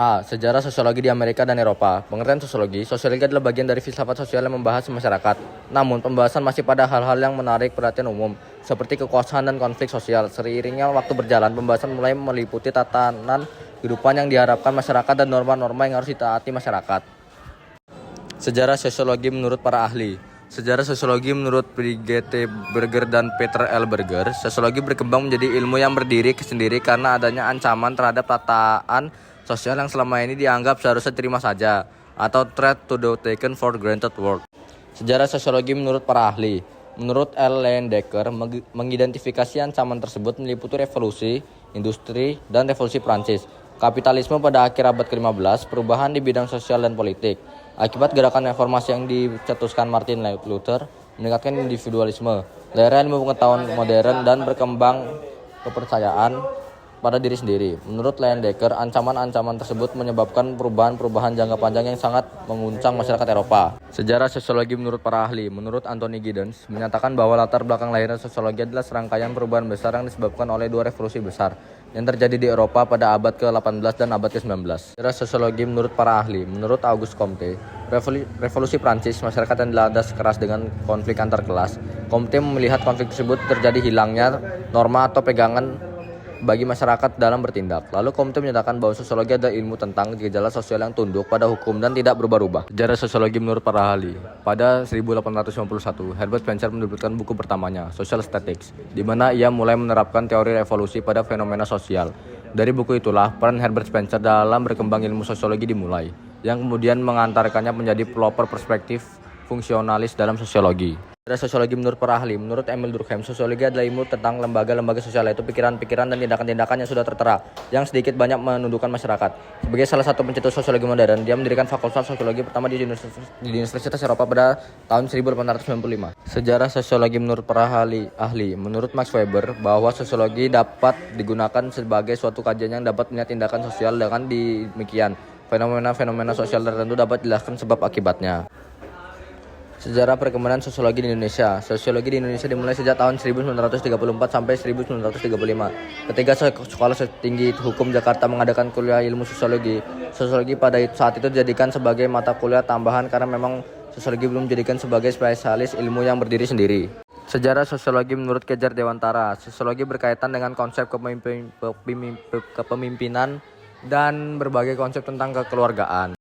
A. Sejarah sosiologi di Amerika dan Eropa. Pengertian sosiologi. Sosiologi adalah bagian dari filsafat sosial yang membahas masyarakat. Namun, pembahasan masih pada hal-hal yang menarik perhatian umum, seperti kekuasaan dan konflik sosial. Seiringnya waktu berjalan, pembahasan mulai meliputi tatanan kehidupan yang diharapkan masyarakat dan norma-norma yang harus ditaati masyarakat. Sejarah sosiologi menurut para ahli. Sejarah sosiologi menurut Brigitte Berger dan Peter L. Berger, sosiologi berkembang menjadi ilmu yang berdiri sendiri karena adanya ancaman terhadap tataan sosial yang selama ini dianggap seharusnya terima saja, atau threat to the taken for granted world. Sejarah sosiologi menurut para ahli. Menurut L. Leyendecker, mengidentifikasi ancaman tersebut meliputi revolusi, industri, dan revolusi Prancis, kapitalisme pada akhir abad ke-15, perubahan di bidang sosial dan politik. Akibat gerakan reformasi yang dicetuskan Martin Luther, meningkatkan individualisme, era ilmu pengetahuan modern, dan berkembang kepercayaan pada diri sendiri. Menurut Leyendecker, ancaman-ancaman tersebut menyebabkan perubahan-perubahan jangka panjang yang sangat menguncang masyarakat Eropa. Sejarah sosiologi menurut para ahli. Menurut Anthony Giddens, menyatakan bahwa latar belakang lahirnya sosiologi adalah serangkaian perubahan besar yang disebabkan oleh dua revolusi besar yang terjadi di Eropa pada abad ke-18 dan abad ke-19. Sejarah sosiologi menurut para ahli. Menurut Auguste Comte, revolusi Prancis, masyarakat yang dilandas keras dengan konflik antar kelas. Comte melihat konflik tersebut terjadi hilangnya norma atau pegangan bagi masyarakat dalam bertindak. Lalu Comte menyatakan bahwa sosiologi adalah ilmu tentang gejala sosial yang tunduk pada hukum dan tidak berubah-ubah. Sejarah sosiologi menurut para ahli. Pada 1851, Herbert Spencer menerbitkan buku pertamanya, Social Statistics, di mana ia mulai menerapkan teori revolusi pada fenomena sosial. Dari buku itulah, peran Herbert Spencer dalam berkembang ilmu sosiologi dimulai, yang kemudian mengantarkannya menjadi pelopor perspektif fungsionalis dalam sosiologi. Sejarah sosiologi menurut para ahli. Menurut Emil Durkheim, sosiologi adalah ilmu tentang lembaga-lembaga sosial, yaitu pikiran-pikiran dan tindakan-tindakan yang sudah tertera, yang sedikit banyak menundukkan masyarakat. Sebagai salah satu pencetus sosiologi modern, dia mendirikan fakultas sosiologi pertama di Universitas Eropa pada tahun 1895. Sejarah sosiologi menurut para ahli. Menurut Max Weber, bahwa sosiologi dapat digunakan sebagai suatu kajian yang dapat melihat tindakan sosial dengan demikian fenomena-fenomena sosial tertentu dapat dijelaskan sebab akibatnya. Sejarah perkembangan sosiologi di Indonesia. Sosiologi di Indonesia dimulai sejak tahun 1934 sampai 1935. Ketika Sekolah Tinggi Hukum Jakarta mengadakan kuliah ilmu sosiologi, sosiologi pada saat itu dijadikan sebagai mata kuliah tambahan karena memang sosiologi belum dijadikan sebagai spesialis ilmu yang berdiri sendiri. Sejarah sosiologi menurut Kejar Dewantara. Sosiologi berkaitan dengan konsep kepemimpinan dan berbagai konsep tentang kekeluargaan.